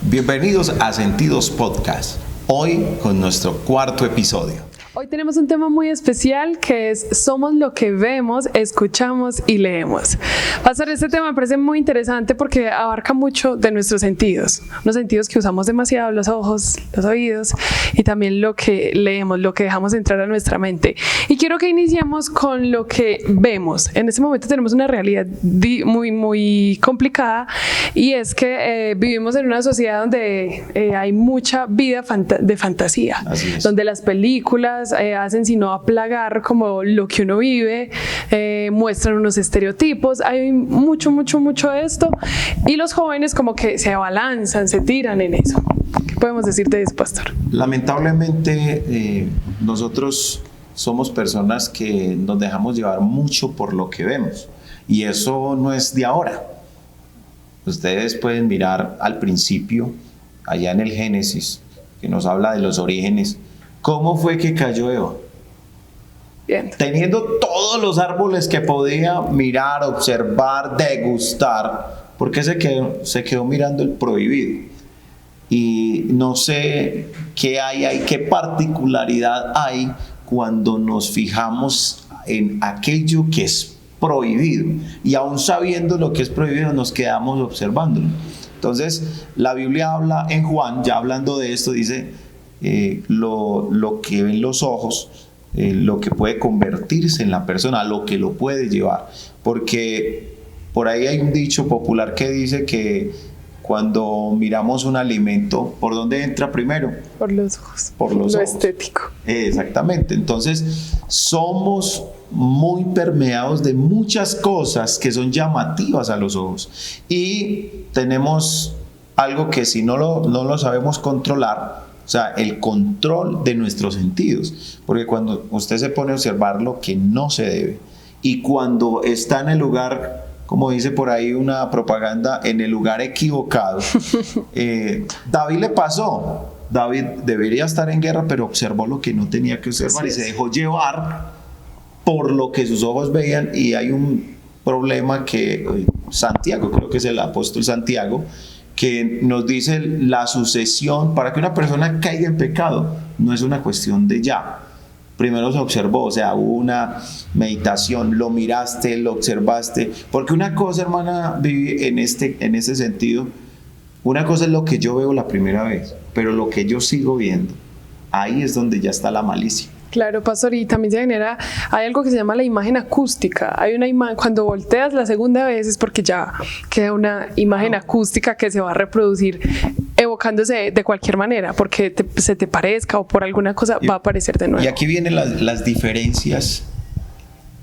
Bienvenidos a Sentidos Podcast, hoy con nuestro cuarto episodio. Hoy tenemos un tema muy especial que es somos lo que vemos, escuchamos y leemos. Pastor, este tema me parece muy interesante porque abarca mucho de nuestros sentidos, unos sentidos que usamos demasiado, los ojos, los oídos y también lo que leemos, lo que dejamos entrar a nuestra mente. Y quiero que iniciemos con lo que vemos. En este momento tenemos una realidad muy complicada y es que vivimos en una sociedad donde hay mucha vida de fantasía, donde las películas hacen sino aplagar como lo que uno vive, muestran unos estereotipos, hay mucho de esto y los jóvenes como que se abalanzan, se tiran en eso. ¿Qué podemos decir de eso, pastor? Lamentablemente nosotros somos personas que nos dejamos llevar mucho por lo que vemos y eso no es de ahora. Ustedes pueden mirar al principio, allá en el Génesis, que nos habla de los orígenes. ¿Cómo fue que cayó Eva? Bien. Teniendo todos los árboles que podía mirar, observar, degustar, ¿por qué se quedó mirando el prohibido? Y no sé qué hay, qué particularidad hay cuando nos fijamos en aquello que es prohibido. Y aún sabiendo lo que es prohibido, nos quedamos observándolo. Entonces, la Biblia habla en Juan, ya hablando de esto, dice... lo que ven los ojos, lo que puede convertirse en la persona, lo que lo puede llevar, porque por ahí hay un dicho popular que dice que cuando miramos un alimento, ¿por dónde entra primero? Por los ojos, por los lo ojos. Estético. Exactamente, entonces somos muy permeados de muchas cosas que son llamativas a los ojos y tenemos algo que si no lo sabemos controlar, o sea, el control de nuestros sentidos, porque cuando usted se pone a observar lo que no se debe y cuando está en el lugar, como dice por ahí una propaganda, en el lugar equivocado, David le pasó, David debería estar en guerra, pero observó lo que no tenía que observar y se dejó llevar por lo que sus ojos veían. Y hay un problema que Santiago, creo que es el apóstol Santiago, que nos dice la sucesión. Para que una persona caiga en pecado no es una cuestión de ya. Primero se observó, o sea, hubo una meditación, lo miraste, lo observaste. Porque una cosa, hermana, vive en ese sentido. Una cosa es lo que yo veo la primera vez, pero lo que yo sigo viendo, ahí es donde ya está la malicia. Claro, pastor, y también se genera, hay algo que se llama la imagen acústica. Hay una imagen, cuando volteas la segunda vez es porque ya queda una imagen acústica que se va a reproducir evocándose de cualquier manera, porque se te parezca o por alguna cosa va a aparecer de nuevo. Y aquí vienen las diferencias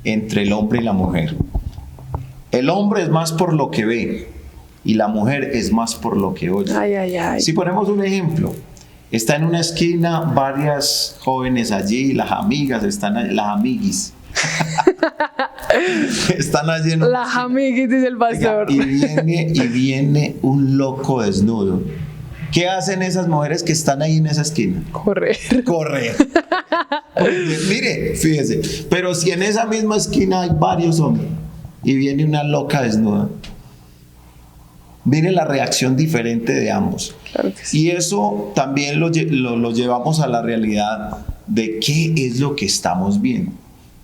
entre el hombre y la mujer. El hombre es más por lo que ve y la mujer es más por lo que oye. Ay. Si ponemos un ejemplo, está en una esquina varias jóvenes allí, las amigas están allí, las amiguis. Están allí en las amiguis, dice el pastor. Y viene un loco desnudo. ¿Qué hacen esas mujeres que están ahí en esa esquina? Correr. Mire, fíjese, pero si en esa misma esquina hay varios hombres y viene una loca desnuda, viene la reacción diferente de ambos. Claro que sí. Y eso también lo llevamos a la realidad de qué es lo que estamos viendo.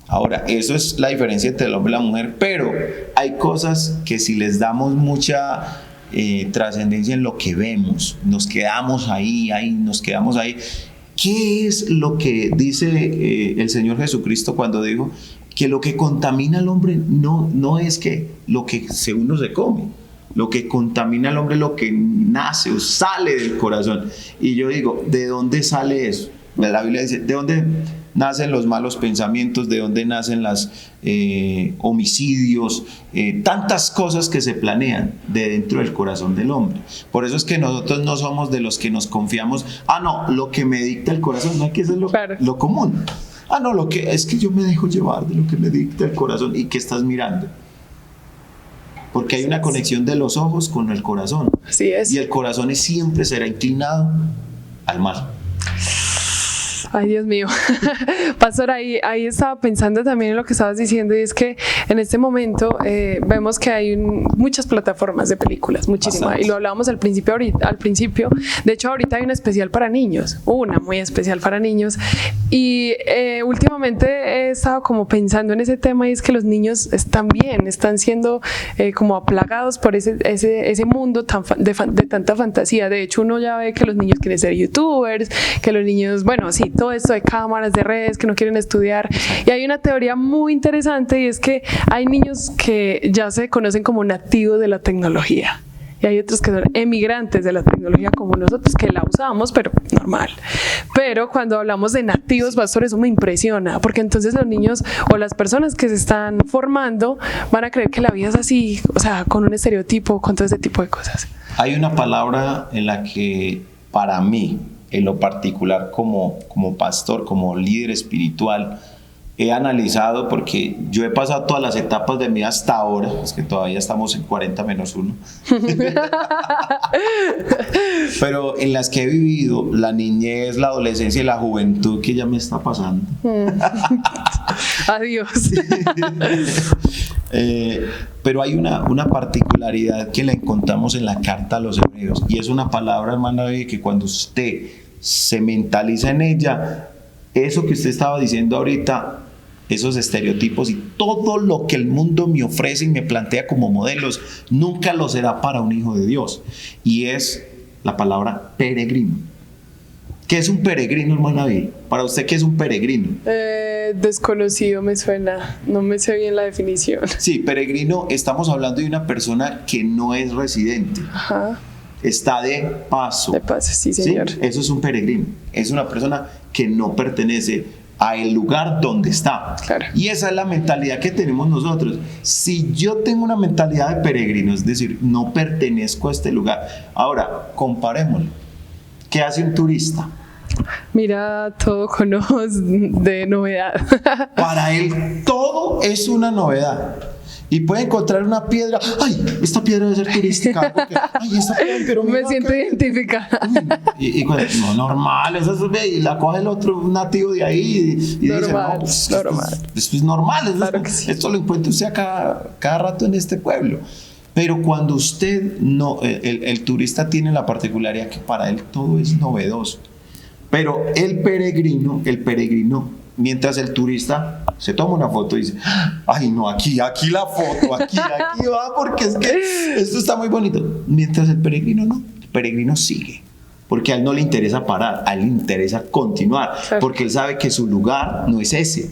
Ahora, eso es la diferencia entre el hombre y la mujer, pero hay cosas que si les damos mucha trascendencia en lo que vemos, nos quedamos ahí. ¿Qué es lo que dice el Señor Jesucristo cuando dijo que lo que contamina al hombre no es que lo que uno se come? Lo que contamina al hombre es lo que nace o sale del corazón. Y yo digo, ¿de dónde sale eso? La Biblia dice, ¿de dónde nacen los malos pensamientos? ¿De dónde nacen los homicidios? Tantas cosas que se planean de dentro del corazón del hombre. Por eso es que nosotros no somos de los que nos confiamos. Lo que me dicta el corazón, no hay que ser lo común. Lo que es que yo me dejo llevar de lo que me dicta el corazón. ¿Y qué estás mirando? Porque hay una conexión de los ojos con el corazón. Así es. Y el corazón siempre será inclinado al mal. Ay, Dios mío. Pastor, ahí estaba pensando también en lo que estabas diciendo, y es que en este momento vemos que hay muchas plataformas de películas, muchísimas, y lo hablábamos al principio. De hecho, ahorita hay una especial para niños, una muy especial para niños, y últimamente he estado como pensando en ese tema, y es que los niños están siendo como aplagados por ese mundo de tanta fantasía. De hecho, uno ya ve que los niños quieren ser youtubers, que los niños, bueno, sí, todo esto de cámaras, de redes, que no quieren estudiar. Y hay una teoría muy interesante, y es que hay niños que ya se conocen como nativos de la tecnología. Y hay otros que son emigrantes de la tecnología como nosotros, que la usamos, pero normal. Pero cuando hablamos de nativos, pastor, eso me impresiona, porque entonces los niños o las personas que se están formando van a creer que la vida es así, o sea, con un estereotipo, con todo ese tipo de cosas. Hay una palabra en la que para mí, en lo particular como pastor, como líder espiritual, he analizado, porque yo he pasado todas las etapas de mi vida hasta ahora, es que todavía estamos en 40 menos 1, pero en las que he vivido la niñez, la adolescencia y la juventud, que ya me está pasando. Adiós. Pero hay una particularidad que la encontramos en la carta a los Hebreos, y es una palabra, hermana, que cuando usted se mentaliza en ella, eso que usted estaba diciendo ahorita, esos estereotipos y todo lo que el mundo me ofrece y me plantea como modelos, nunca lo será para un hijo de Dios. Y es la palabra peregrino. ¿Qué es un peregrino, hermana David? Para usted, ¿qué es un peregrino? Desconocido me suena, no me sé bien la definición. Sí, peregrino, estamos hablando de una persona que no es residente. Ajá. Está de paso. De paso, sí, señor. ¿Sí? Eso es un peregrino. Es una persona que no pertenece a el lugar donde está. Claro. Y esa es la mentalidad que tenemos nosotros. Si yo tengo una mentalidad de peregrino, es decir, no pertenezco a este lugar. Ahora, comparémoslo. ¿Qué hace un turista? Mira todo con ojos de novedad. Para él todo es una novedad. Y puede encontrar una piedra. ¡Ay! Esta piedra debe ser turística. Porque, ¡ay! Esta piedra, pero me siento identificada. Y no, normal. Y la coge el otro nativo de ahí. Y normal, dice: no, normal. Esto es normal. Claro que sí. Esto lo encuentra usted cada rato en este pueblo. Pero cuando usted no. El turista tiene la particularidad que para él todo es novedoso. Pero el peregrino, mientras el turista se toma una foto y dice: ay no, aquí la foto, aquí va, porque es que esto está muy bonito. Mientras el peregrino no, el peregrino sigue, porque a él no le interesa parar, a él le interesa continuar, porque él sabe que su lugar no es ese.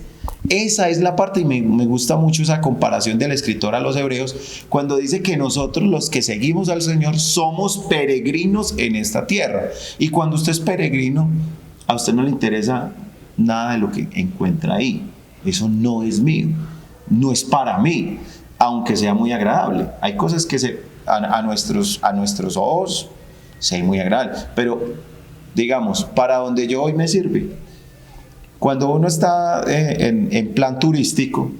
Esa es la parte, y me gusta mucho esa comparación del escritor a los Hebreos, cuando dice que nosotros los que seguimos al Señor somos peregrinos en esta tierra. Y cuando usted es peregrino, a usted no le interesa nada de lo que encuentra ahí. Eso no es mío, no es para mí, aunque sea muy agradable. Hay cosas que a nuestros ojos se ven muy agradables, pero digamos, para donde yo voy me sirve. Cuando uno está en plan turístico,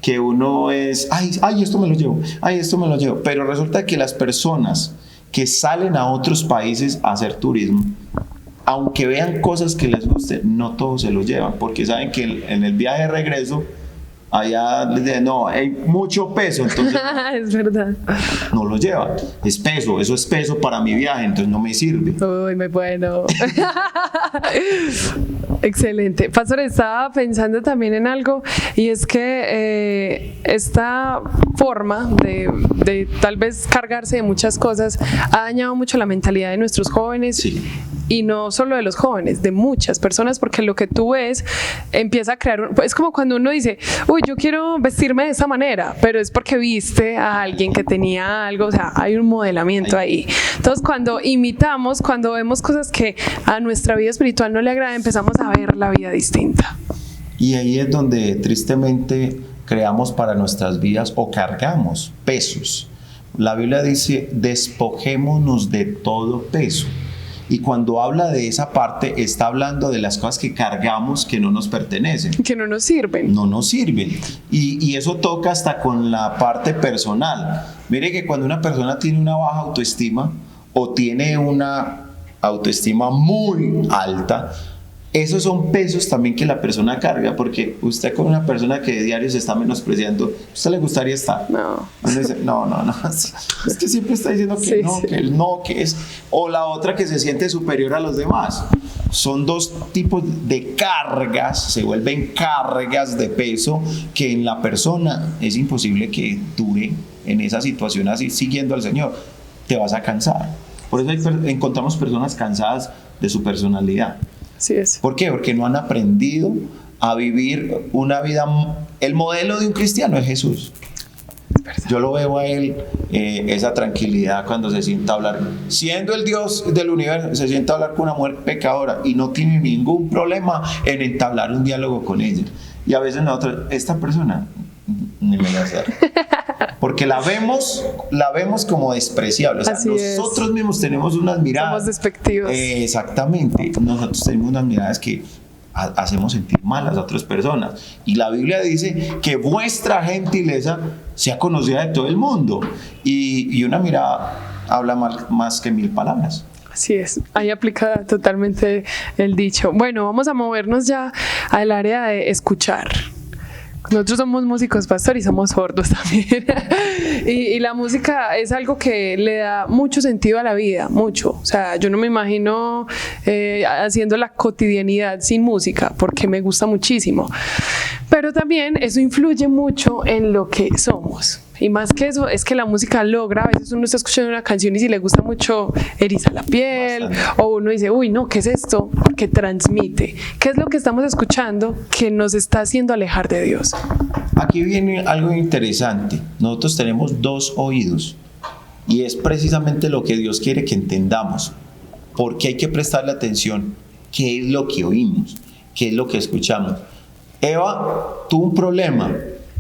que uno es, ay, esto me lo llevo, pero resulta que las personas que salen a otros países a hacer turismo, aunque vean cosas que les gusten, no todos se lo llevan, porque saben que en el viaje de regreso, allá les dicen: no, hay mucho peso, entonces es verdad. No lo llevan. Es peso, eso es peso para mi viaje, entonces no me sirve. Uy, muy bueno. Excelente. Pastor, estaba pensando también en algo, y es que esta forma de tal vez cargarse de muchas cosas ha dañado mucho la mentalidad de nuestros jóvenes. Sí. Y no solo de los jóvenes, de muchas personas, porque lo que tú ves empieza a crear, es como cuando uno dice: uy, yo quiero vestirme de esa manera, pero es porque viste a alguien que tenía algo, o sea, hay un modelamiento ahí. Entonces, cuando imitamos, cuando vemos cosas que a nuestra vida espiritual no le agradan, empezamos a ver la vida distinta. Y ahí es donde tristemente creamos para nuestras vidas o cargamos pesos. La Biblia dice: despojémonos de todo peso. Y cuando habla de esa parte, está hablando de las cosas que cargamos que no nos pertenecen. Que no nos sirven. No nos sirven. Y eso toca hasta con la parte personal. Mire que cuando una persona tiene una baja autoestima o tiene una autoestima muy alta, esos son pesos también que la persona carga, porque usted con una persona que de diario se está menospreciando, ¿a usted le gustaría estar? No. Uno dice, no, es que siempre está diciendo que Sí, no, sí. que el no, que es, o la otra que se siente superior a los demás. Son dos tipos de cargas, se vuelven cargas de peso que en la persona es imposible que dure en esa situación así, siguiendo al Señor. Te vas a cansar. Por eso encontramos personas cansadas de su personalidad. Así es. ¿Por qué? Porque no han aprendido a vivir una vida. El modelo de un cristiano es Jesús. Yo lo veo a él, esa tranquilidad cuando se sienta a hablar, siendo el Dios del universo, se sienta a hablar con una mujer pecadora y no tiene ningún problema en entablar un diálogo con ella. Y a veces nosotros, esta persona, ni me la hacer. Porque la vemos como despreciable. O sea, Así nosotros es. mismos tenemos unas miradas. Somos despectivos. Exactamente. Nosotros tenemos unas miradas que hacemos sentir mal a las otras personas. Y la Biblia dice que vuestra gentileza sea conocida de todo el mundo. Y una mirada habla más que 1000 palabras. Así es, ahí aplica totalmente el dicho. Bueno, vamos a movernos ya al área de escuchar. Nosotros somos músicos, pastor, y somos sordos también. y la música es algo que le da mucho sentido a la vida, mucho. O sea, yo no me imagino haciendo la cotidianidad sin música, porque me gusta muchísimo. Pero también eso influye mucho en lo que somos. Y más que eso, es que la música logra, a veces uno está escuchando una canción y si le gusta mucho, eriza la piel, bastante. O uno dice, uy, no, ¿qué es esto? Porque transmite. ¿Qué es lo que estamos escuchando que nos está haciendo alejar de Dios? Aquí viene algo interesante. Nosotros tenemos 2 oídos y es precisamente lo que Dios quiere que entendamos. Porque hay que prestarle atención. ¿Qué es lo que oímos? ¿Qué es lo que escuchamos? Eva tuvo un problema.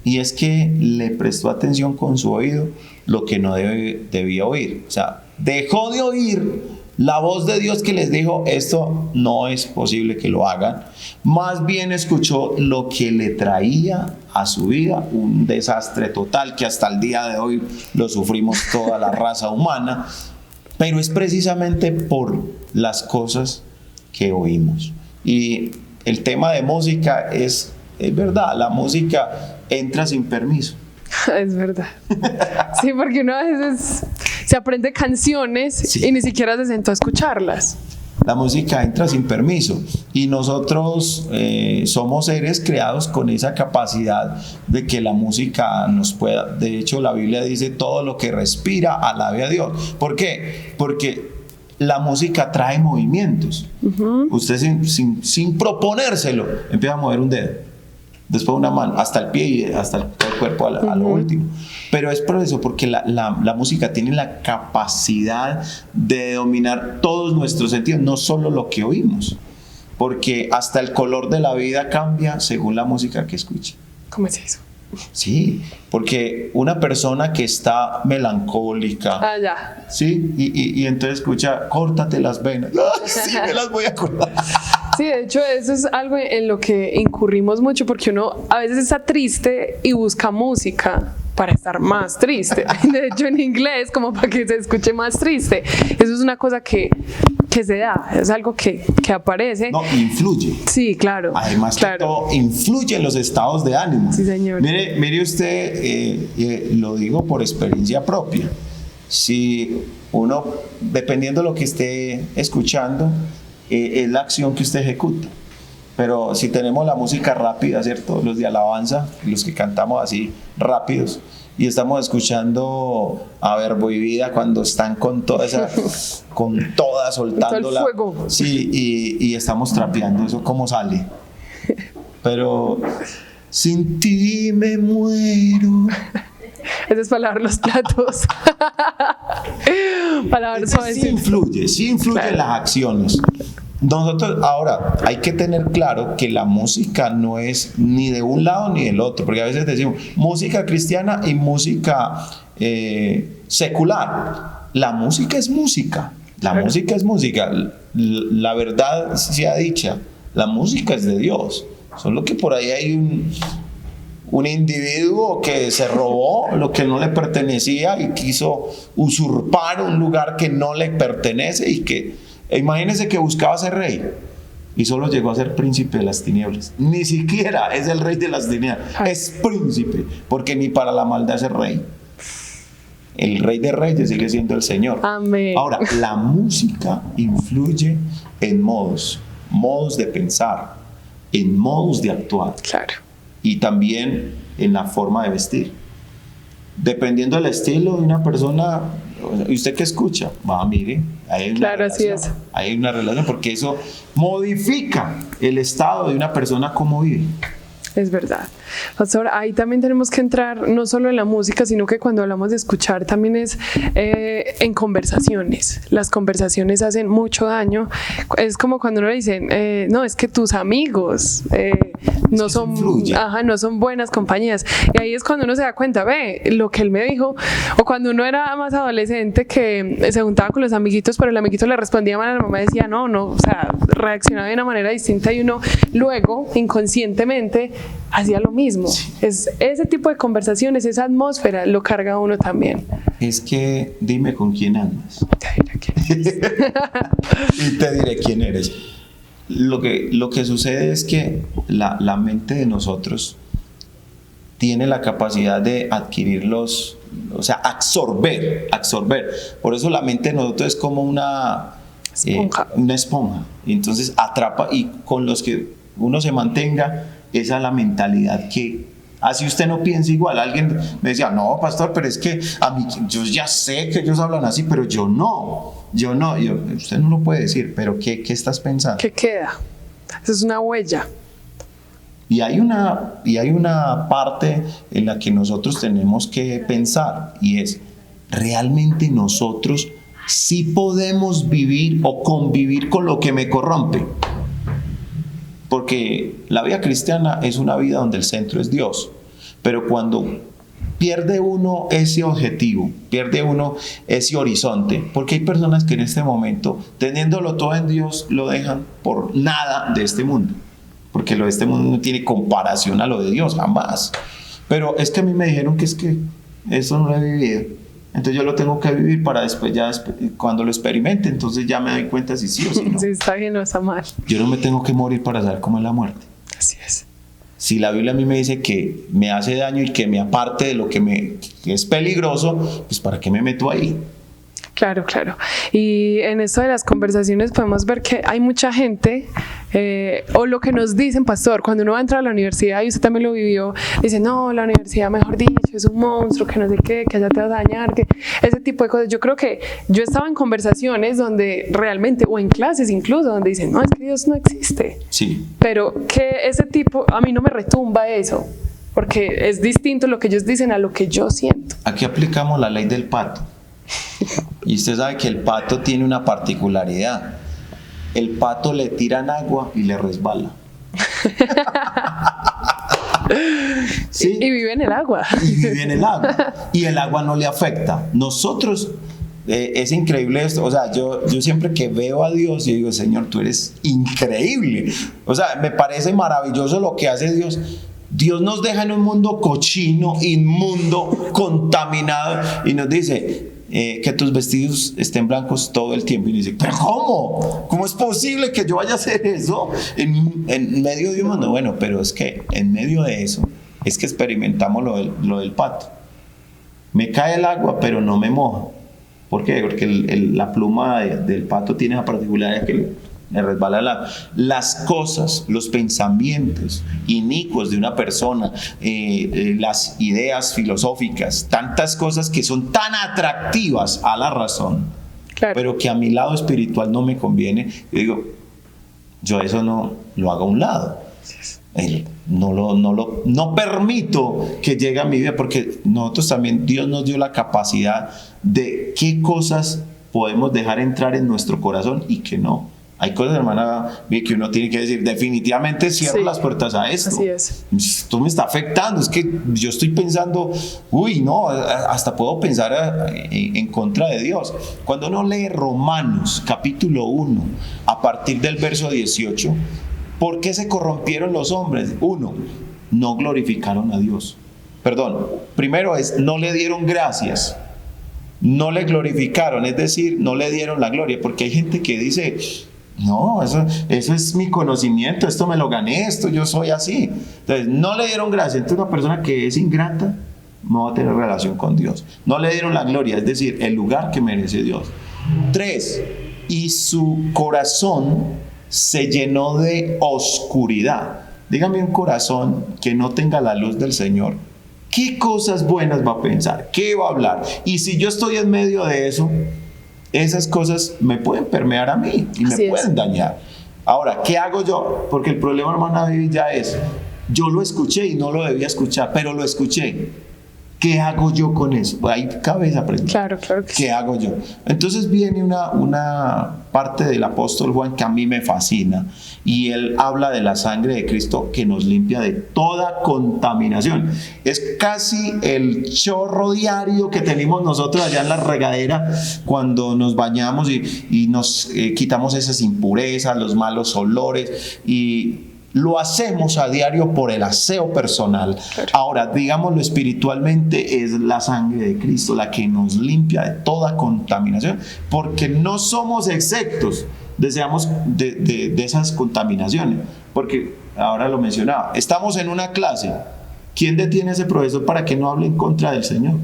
Y es que le prestó atención con su oído lo que no debía oír. O sea, dejó de oír la voz de Dios que les dijo, esto no es posible que lo hagan. Más bien escuchó lo que le traía a su vida un desastre total que hasta el día de hoy lo sufrimos toda la raza humana. Pero es precisamente por las cosas que oímos. Y el tema de música es verdad, la música entra sin permiso. Es verdad. Sí, porque uno a veces se aprende canciones sí. Y ni siquiera se sentó a escucharlas. La música entra sin permiso y nosotros somos seres creados con esa capacidad de que la música nos pueda. De hecho, la Biblia dice todo lo que respira alabe a Dios. ¿Por qué? Porque la música trae movimientos. Usted sin proponérselo empieza a mover un dedo. Después una mano, hasta el pie y hasta el cuerpo a lo último. Pero es por eso, porque la música tiene la capacidad de dominar todos nuestros sentidos, no solo lo que oímos. Porque hasta el color de la vida cambia según la música que escuche. ¿Cómo es eso? Sí, porque una persona que está melancólica, ya. ¿sí? Y entonces escucha, córtate las venas. Sí, me las voy a cortar. Sí, de hecho eso es algo en lo que incurrimos mucho porque uno a veces está triste y busca música para estar más triste. De hecho en inglés como para que se escuche más triste. Eso es una cosa que se da, es algo que aparece. No, influye. Sí, claro. Además claro. Que todo influye en los estados de ánimo. Sí, señor. Mire usted, lo digo por experiencia propia. Si uno, dependiendo de lo que esté escuchando, es la acción que usted ejecuta. Pero si tenemos la música rápida, ¿cierto? Los de alabanza, los que cantamos así rápidos, y estamos escuchando a Verbo y Vida cuando están con toda esa, con toda soltándola. El fuego. Sí, y estamos trapeando, eso cómo sale. Pero sin ti me muero. Eso es para lavar los platos. Para lavar sí influye claro. En las acciones. Nosotros ahora hay que tener claro que la música no es ni de un lado ni del otro, porque a veces decimos música cristiana y música secular. La música es música, la música es música. La verdad sea dicha, la música es de Dios. Solo que por ahí hay un individuo que se robó lo que no le pertenecía y quiso usurpar un lugar que no le pertenece y que imagínense que buscaba ser rey y solo llegó a ser príncipe de las tinieblas. Ni siquiera es el rey de las tinieblas, es príncipe, porque ni para la maldad es el rey. El rey de reyes sigue siendo el Señor. Amén. Ahora, la música influye en modos de pensar, en modos de actuar. Claro. Y también en la forma de vestir. Dependiendo del estilo de una persona, ¿y usted qué escucha? Mire, hay una Claro, relación, así es. hay una relación, porque eso modifica el estado de una persona como vive. Es verdad. Pastor, ahí también tenemos que entrar no solo en la música, sino que cuando hablamos de escuchar también es en conversaciones. Las conversaciones hacen mucho daño. Es como cuando uno le dice, no, es que tus amigos no son, no son buenas compañías. Y ahí es cuando uno se da cuenta, ve, lo que él me dijo, o cuando uno era más adolescente que se juntaba con los amiguitos, pero el amiguito le respondía mal, la mamá decía, no, o sea, reaccionaba de una manera distinta y uno luego, inconscientemente, hacía lo mismo. Sí. Es ese tipo de conversaciones, esa atmósfera lo carga uno también. Es que dime con quién andas. Te diré quién eres. Y te diré quién eres. Lo que sucede es que la mente de nosotros tiene la capacidad de adquirir o sea, absorber. Por eso la mente de nosotros es como una esponja. Entonces atrapa, y con los que uno se mantenga, esa es la mentalidad que así usted no piensa igual. Alguien me decía, no, pastor, pero es que a mí, yo ya sé que ellos hablan así, pero yo no. Usted no lo puede decir, pero ¿qué estás pensando? ¿Qué queda? Esa es una huella. Y hay una parte en la que nosotros tenemos que pensar, y es, ¿realmente nosotros sí podemos vivir o convivir con lo que me corrompe? Porque la vida cristiana es una vida donde el centro es Dios. Pero cuando pierde uno ese objetivo, pierde uno ese horizonte, porque hay personas que en este momento, teniéndolo todo en Dios, lo dejan por nada de este mundo. Porque lo de este mundo no tiene comparación a lo de Dios, jamás. Pero es que a mí me dijeron que es que eso no lo he vivido. Entonces yo lo tengo que vivir para después, cuando lo experimente, entonces ya me doy cuenta si sí o si no. Si está bien o está mal. Yo no me tengo que morir para saber cómo es la muerte. Así es. Si la Biblia a mí me dice que me hace daño y que me aparte de lo que es peligroso, pues ¿para qué me meto ahí? Claro, claro. Y en esto de las conversaciones podemos ver que hay mucha gente, o lo que nos dicen, pastor, cuando uno va a entrar a la universidad, y usted también lo vivió, dice, no, la universidad, mejor dicho, es un monstruo, que no sé qué, que allá te vas a dañar, que ese tipo de cosas. Yo creo que yo estaba en conversaciones donde realmente, o en clases incluso, donde dicen, no, es que Dios no existe. Sí. Pero que ese tipo, a mí no me retumba eso, porque es distinto lo que ellos dicen a lo que yo siento. Aquí aplicamos la ley del pato. Y usted sabe que el pato tiene una particularidad. El pato le tiran agua y le resbala. ¿Sí? Y vive en el agua. Y vive en el agua. Y el agua no le afecta. Nosotros, es increíble esto. O sea, yo siempre que veo a Dios, yo digo, Señor, tú eres increíble. O sea, me parece maravilloso lo que hace Dios. Dios nos deja en un mundo cochino, inmundo, contaminado, y nos dice que tus vestidos estén blancos todo el tiempo. Y dice, ¿pero cómo? ¿Cómo es posible que yo vaya a hacer eso en medio de un mundo? Bueno, pero es que en medio de eso es que experimentamos lo del pato. Me cae el agua, pero no me moja. ¿Por qué? Porque la pluma del pato tiene la particularidad que le resbala las cosas, los pensamientos inicuos de una persona, las ideas filosóficas, tantas cosas que son tan atractivas a la razón, claro, pero que a mi lado espiritual no me conviene. Yo digo, yo eso no lo hago a un lado. No permito que llegue a mi vida, porque nosotros también, Dios nos dio la capacidad de qué cosas podemos dejar entrar en nuestro corazón y qué no. Hay cosas, hermana, que uno tiene que decir, definitivamente cierro las puertas a esto. Así es. Esto me está afectando, es que yo estoy pensando, no, hasta puedo pensar en contra de Dios. Cuando uno lee Romanos, capítulo 1, a partir del verso 18, ¿por qué se corrompieron los hombres? 1, no glorificaron a Dios. Perdón, primero es, no le dieron gracias. No le glorificaron, es decir, no le dieron la gloria, porque hay gente que dice, No, eso es mi conocimiento, esto me lo gané, esto yo soy así. Entonces, no le dieron gracia. Entonces, una persona que es ingrata no va a tener relación con Dios. No le dieron la gloria, es decir, el lugar que merece Dios. 3. Y su corazón se llenó de oscuridad. Dígame un corazón que no tenga la luz del Señor. ¿Qué cosas buenas va a pensar? ¿Qué va a hablar? Y si yo estoy en medio de eso, esas cosas me pueden permear a mí y me pueden dañar. Ahora, ¿qué hago yo? Porque el problema, hermana Vivi, ya es, yo lo escuché y no lo debía escuchar, pero lo escuché. ¿Qué hago yo con eso? Ahí cabe esa pregunta. Claro que ¿Qué hago yo? Entonces viene una parte del apóstol Juan que a mí me fascina, y él habla de la sangre de Cristo que nos limpia de toda contaminación. Es casi el chorro diario que tenemos nosotros allá en la regadera cuando nos bañamos y nos quitamos esas impurezas, los malos olores, y lo hacemos a diario por el aseo personal. Claro. Ahora, digámoslo espiritualmente, es la sangre de Cristo la que nos limpia de toda contaminación, porque no somos exentos de esas contaminaciones. Porque, ahora lo mencionaba, estamos en una clase. ¿Quién detiene a ese profesor para que no hable en contra del Señor?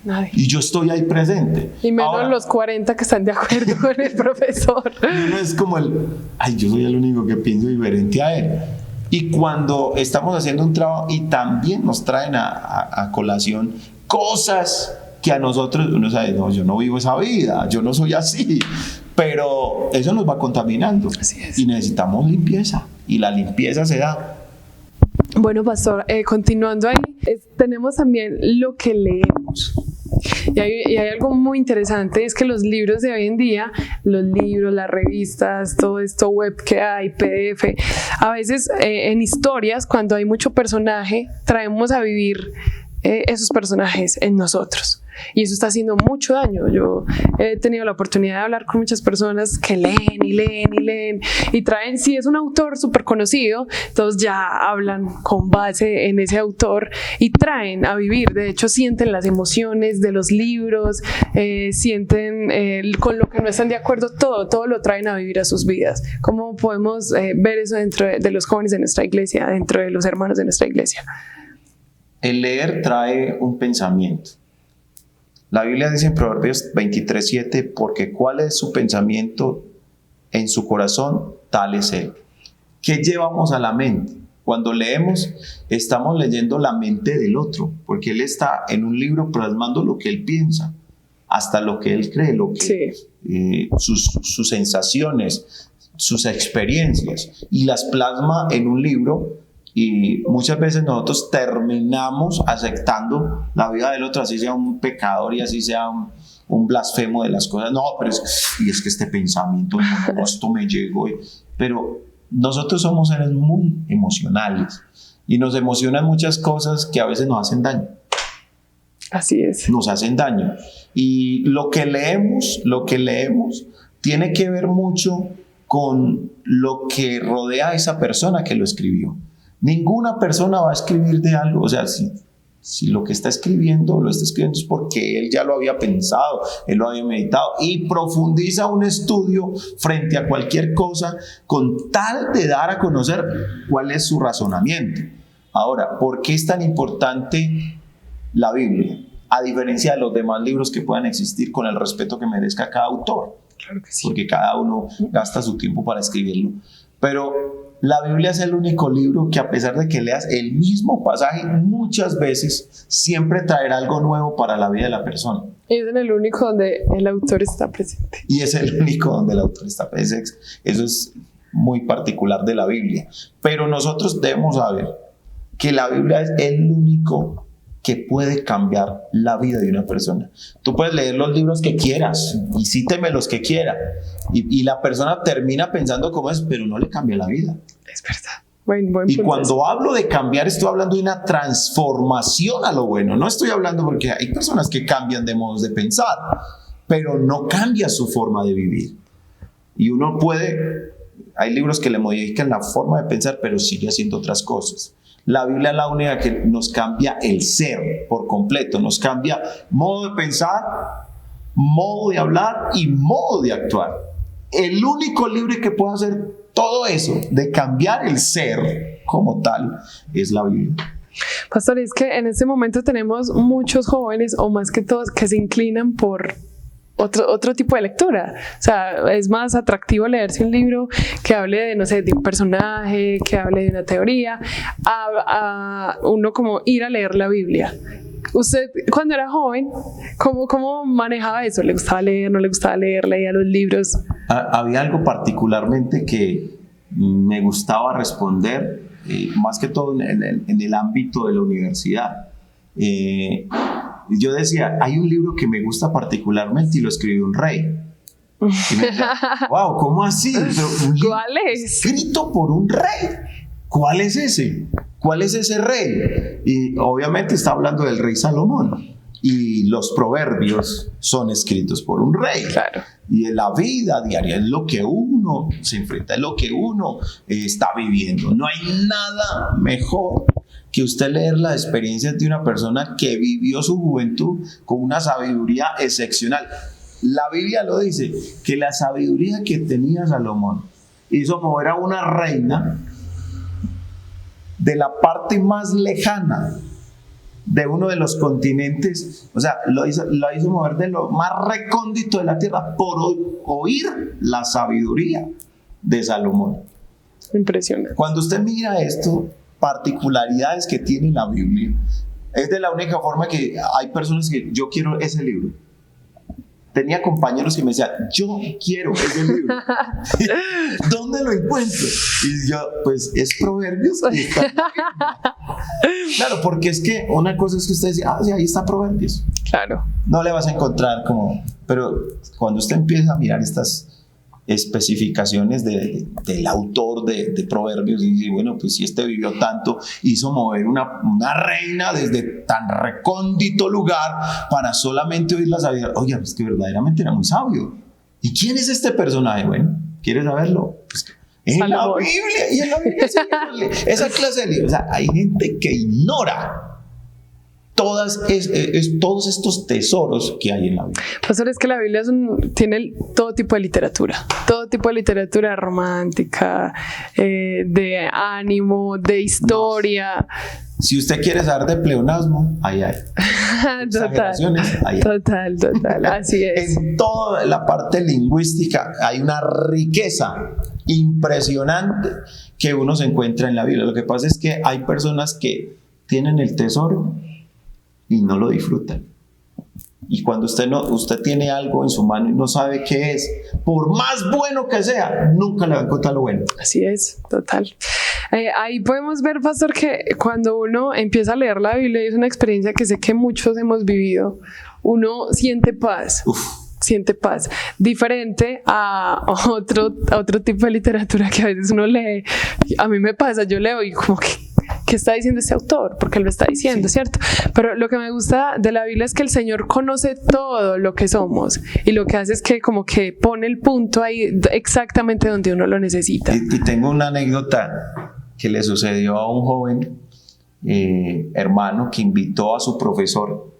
Nadie. Y yo estoy ahí presente. Y menos ahora, los 40 que están de acuerdo con el profesor. Uno es como yo soy el único que pienso diferente a él. Y cuando estamos haciendo un trabajo y también nos traen a colación cosas que a nosotros uno sabe, no, yo no vivo esa vida, yo no soy así, pero eso nos va contaminando. Así es. Y necesitamos limpieza, y la limpieza se da. Bueno, pastor, continuando ahí, tenemos también lo que leemos. Y hay algo muy interesante, es que los libros de hoy en día, los libros, las revistas, todo esto web que hay, PDF, a veces en historias, cuando hay mucho personaje, traemos a vivir esos personajes en nosotros. Y eso está haciendo mucho daño. Yo he tenido la oportunidad de hablar con muchas personas que leen y traen, si es un autor súper conocido, entonces ya hablan con base en ese autor y traen a vivir. De hecho, sienten las emociones de los libros, sienten con lo que no están de acuerdo, todo lo traen a vivir a sus vidas. ¿Cómo podemos ver eso dentro de los jóvenes de nuestra iglesia, dentro de los hermanos de nuestra iglesia? El leer trae un pensamiento. La Biblia dice en Proverbios 23:7, porque cuál es su pensamiento en su corazón, tal es él. ¿Qué llevamos a la mente? Cuando leemos, estamos leyendo la mente del otro, porque él está en un libro plasmando lo que él piensa, hasta lo que él cree, sus sensaciones, sus experiencias, y las plasma en un libro. Y muchas veces nosotros terminamos aceptando la vida del otro, así sea un pecador y así sea un blasfemo de las cosas. No, pero es que este pensamiento, no, esto me llegó. Pero nosotros somos seres muy emocionales y nos emocionan muchas cosas que a veces nos hacen daño. Así es. Nos hacen daño. Y lo que leemos tiene que ver mucho con lo que rodea a esa persona que lo escribió. Ninguna persona va a escribir de algo, o sea, si lo que está escribiendo, lo está escribiendo es porque él ya lo había pensado, él lo había meditado y profundiza un estudio frente a cualquier cosa con tal de dar a conocer cuál es su razonamiento. Ahora, ¿por qué es tan importante la Biblia? A diferencia de los demás libros que puedan existir, con el respeto que merezca cada autor. Claro que sí. Porque cada uno gasta su tiempo para escribirlo. Pero la Biblia es el único libro que, a pesar de que leas el mismo pasaje muchas veces, siempre traerá algo nuevo para la vida de la persona. Y es el único donde el autor está presente. Y es el único donde el autor está presente. Eso es muy particular de la Biblia. Pero nosotros debemos saber que la Biblia es el único que puede cambiar la vida de una persona. Tú puedes leer los libros que quieras y cíteme los que quiera, y la persona termina pensando como es, pero no le cambia la vida. Es verdad. Buen y cuando hablo de cambiar, estoy hablando de una transformación a lo bueno. No estoy hablando, porque hay personas que cambian de modos de pensar, pero no cambia su forma de vivir. Y uno hay libros que le modifican la forma de pensar, pero sigue haciendo otras cosas. La Biblia es la única que nos cambia el ser por completo, nos cambia modo de pensar, modo de hablar y modo de actuar. el único libro que puede hacer todo eso, de cambiar el ser como tal, es la Biblia. Pastor, es que en este momento tenemos muchos jóvenes, o más que todos, que se inclinan por otro tipo de lectura. O sea, es más atractivo leerse un libro que hable de, no sé, de un personaje, que hable de una teoría, a uno como ir a leer la Biblia. Usted, cuando era joven, ¿cómo manejaba eso? ¿Le gustaba leer, no le gustaba leer, leía los libros? Había algo particularmente que me gustaba responder, más que todo en el ámbito de la universidad. Yo decía, hay un libro que me gusta particularmente y lo escribió un rey. Y me decía, wow, ¿cómo así? Pero ¿cuál es? Escrito por un rey. ¿Cuál es ese? ¿Cuál es ese rey? Y obviamente está hablando del rey Salomón. Y los proverbios son escritos por un rey. Claro. Y en la vida diaria es lo que uno se enfrenta, es lo que uno está viviendo. No hay nada mejor que usted leer las experiencias de una persona que vivió su juventud con una sabiduría excepcional. La Biblia lo dice, que la sabiduría que tenía Salomón hizo mover a una reina de la parte más lejana de uno de los continentes, o sea, lo hizo mover de lo más recóndito de la tierra por oír la sabiduría de Salomón. Impresionante. Cuando usted mira esto, particularidades que tiene la Biblia, es de la única forma que hay personas que yo quiero ese libro. Tenía compañeros que me decían, yo quiero ese libro. ¿Dónde lo encuentro? Y yo, pues es Proverbios. Claro, porque es que una cosa es que usted dice, sí, ahí está Proverbios. Claro. No le vas a encontrar como... Pero cuando usted empieza a mirar estas especificaciones del autor de Proverbios y dice, bueno, pues si este vivió tanto, hizo mover una reina desde tan recóndito lugar para solamente oír la sabiduría. Oye, pues que verdaderamente era muy sabio. ¿Y quién es este personaje? Bueno, ¿quieres saberlo? Pues, en la Biblia, y en la Biblia esa clase de libros. O sea, hay gente que ignora todos estos tesoros que hay en la Biblia. Pastor, es que la Biblia tiene todo tipo de literatura romántica, de ánimo, de historia. No. Si usted quiere saber de pleonasmo, ahí hay. Exageraciones, ahí hay. Total, así es. En toda la parte lingüística hay una riqueza impresionante que uno se encuentra en la Biblia. Lo que pasa es que hay personas que tienen el tesoro y no lo disfrutan. Y cuando usted tiene algo en su mano y no sabe qué es, por más bueno que sea, nunca le va a encontrar lo bueno. Así es, total. Ahí podemos ver, pastor, que cuando uno empieza a leer la Biblia, y es una experiencia que sé que muchos hemos vivido, uno siente paz. Siente paz, diferente a otro tipo de literatura que a veces uno lee. A mí me pasa, yo leo y como que ¿qué está diciendo este autor? Porque él lo está diciendo, sí. ¿Cierto? Pero lo que me gusta de la Biblia es que el Señor conoce todo lo que somos y lo que hace es que como que pone el punto ahí exactamente donde uno lo necesita. Y tengo una anécdota que le sucedió a un joven hermano que invitó a su profesor,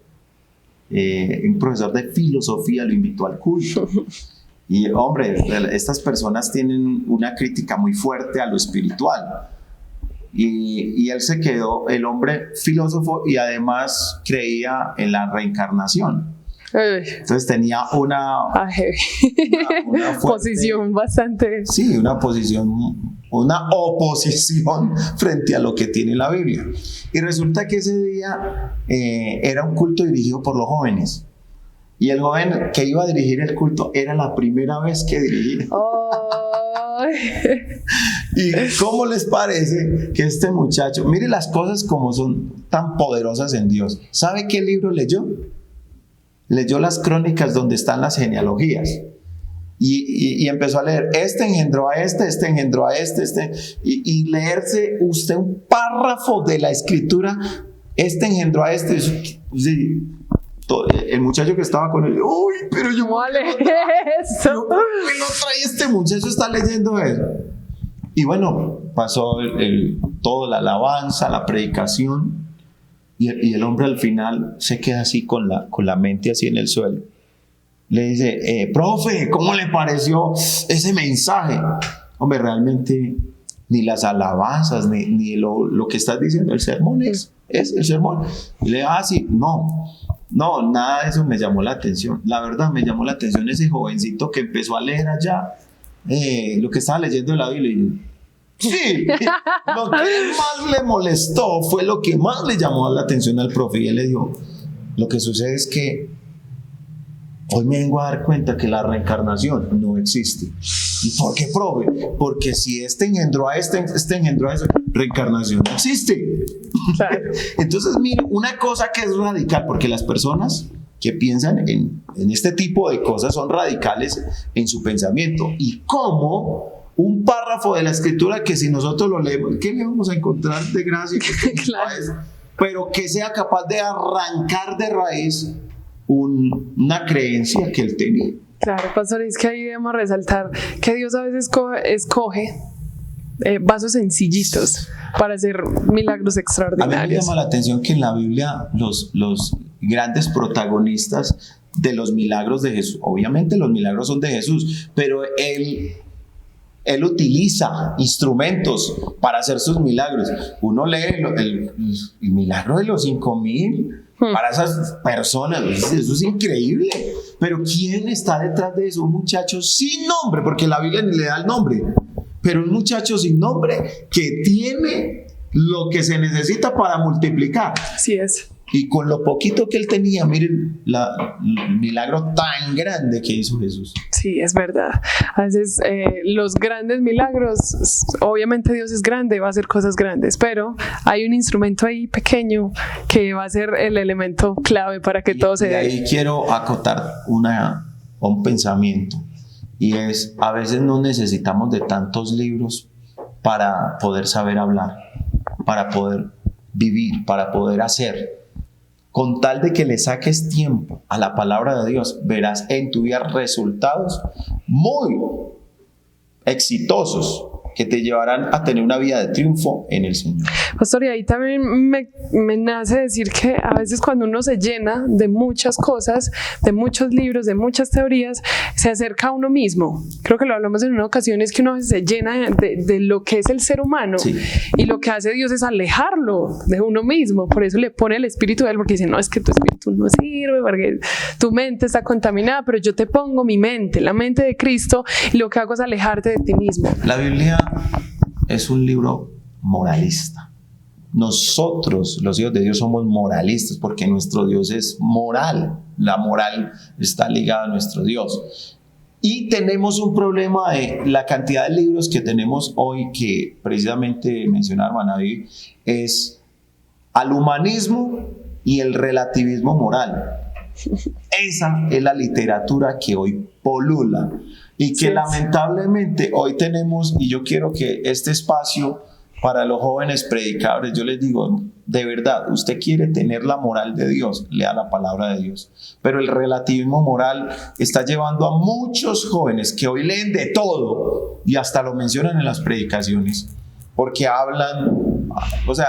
un profesor de filosofía, lo invitó al culto. Y hombre, estas personas tienen una crítica muy fuerte a lo espiritual. Y él se quedó, el hombre filósofo, y además creía en la reencarnación. Entonces tenía una fuerte, posición bastante... Sí, una oposición frente a lo que tiene la Biblia. Y resulta que ese día era un culto dirigido por los jóvenes. Y el joven que iba a dirigir el culto era la primera vez que dirigía. ¿Y cómo les parece que este muchacho, mire las cosas como son tan poderosas en Dios? ¿Sabe qué libro leyó? Leyó las crónicas donde están las genealogías. Y empezó a leer, este engendró a este engendró a este, y leerse usted un párrafo de la escritura, este engendró a este. Sí. El muchacho que estaba con él, uy, pero yo vale eso. ¿Por qué no trae este muchacho? Está leyendo él. Y bueno, pasó toda la alabanza, la predicación, y el hombre al final se queda así con la mente así en el suelo. le dice, profe, ¿cómo le pareció ese mensaje? Hombre, realmente ni las alabanzas, ni lo que estás diciendo, el sermón es el sermón. Y le dice, sí, no, nada de eso me llamó la atención. La verdad, me llamó la atención ese jovencito que empezó a leer allá lo que estaba leyendo en la Biblia. Y sí, lo que más le molestó fue lo que más le llamó la atención al profe. Y él le dijo, lo que sucede es que hoy me vengo a dar cuenta que la reencarnación no existe. ¿Y por qué, profe? Porque si este engendró a este engendró a ese, reencarnación no existe. Claro. Entonces, mire, una cosa que es radical, porque las personas que piensan en este tipo de cosas son radicales en su pensamiento. Y como un párrafo de la escritura que si nosotros lo leemos, ¿qué le vamos a encontrar de gracia? Claro. Pero que sea capaz de arrancar de raíz una creencia que él tenía. Claro, pastor, es que ahí debemos resaltar que Dios a veces escoge vasos sencillitos para hacer milagros extraordinarios. A mí me llama la atención que en la Biblia los grandes protagonistas de los milagros de Jesús, obviamente los milagros son de Jesús, pero él utiliza instrumentos para hacer sus milagros. Uno lee el milagro de los 5,000 para esas personas, eso es increíble. Pero ¿quién está detrás de eso? Un muchacho sin nombre, porque la Biblia ni le da el nombre, pero un muchacho sin nombre que tiene lo que se necesita para multiplicar. Así es. Y con lo poquito que él tenía, miren el milagro tan grande que hizo Jesús. Sí, es verdad. A veces los grandes milagros, obviamente Dios es grande, va a hacer cosas grandes, pero hay un instrumento ahí pequeño que va a ser el elemento clave para que todo se dé. Y ahí quiero acotar un pensamiento, y es, a veces no necesitamos de tantos libros para poder saber hablar, para poder vivir, para poder hacer. Con tal de que le saques tiempo a la palabra de Dios, verás en tu vida resultados muy exitosos que te llevarán a tener una vida de triunfo en el Señor. Pastor, y ahí también me nace decir que a veces cuando uno se llena de muchas cosas, de muchos libros, de muchas teorías, se acerca a uno mismo. Creo que lo hablamos en una ocasión, es que uno se llena de lo que es el ser humano, sí. Y lo que hace Dios es alejarlo de uno mismo. Por eso le pone el espíritu de él, porque dice, no, es que tu espíritu no sirve, porque tu mente está contaminada, pero yo te pongo mi mente, la mente de Cristo, y lo que hago es alejarte de ti mismo. La Biblia es un libro moralista. Nosotros, los hijos de Dios, somos moralistas porque nuestro Dios es moral. La moral está ligada a nuestro Dios. Y tenemos un problema de la cantidad de libros que tenemos hoy, que precisamente mencionaba hermana Vivi, es al humanismo y el relativismo moral. Esa es la literatura que hoy polula y que lamentablemente hoy tenemos, y yo quiero que este espacio para los jóvenes predicadores, yo les digo, de verdad, usted quiere tener la moral de Dios, lea la palabra de Dios, pero el relativismo moral está llevando a muchos jóvenes que hoy leen de todo y hasta lo mencionan en las predicaciones, porque hablan, o sea,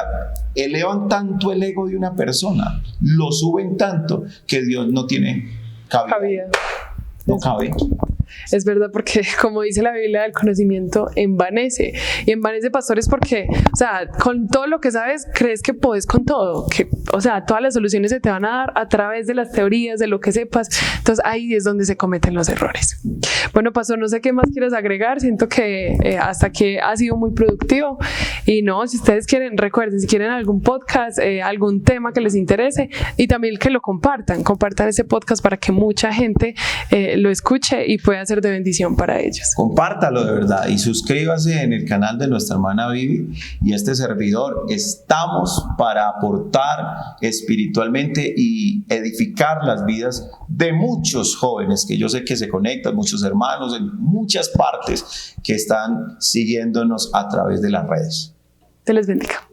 elevan tanto el ego de una persona, lo suben tanto que Dios no tiene cabida. No cabe. Es verdad, porque como dice la Biblia, el conocimiento envanece. Y envanece, pastores, porque, o sea, con todo lo que sabes, crees que puedes con todo. Que, o sea, todas las soluciones se te van a dar a través de las teorías, de lo que sepas. Entonces ahí es donde se cometen los errores. Bueno, pastor, no sé qué más quieres agregar. Siento que hasta que ha sido muy productivo. Y no, si ustedes quieren, recuerden, si quieren algún podcast, algún tema que les interese, y también que lo compartan ese podcast para que mucha gente lo escuche y pueda ser de bendición para ellos. Compártalo de verdad y suscríbase en el canal de nuestra hermana Vivi y este servidor. Estamos para aportar espiritualmente y edificar las vidas de muchos jóvenes que yo sé que se conectan, muchos hermanos en muchas partes que están siguiéndonos a través de las redes. Te les bendiga.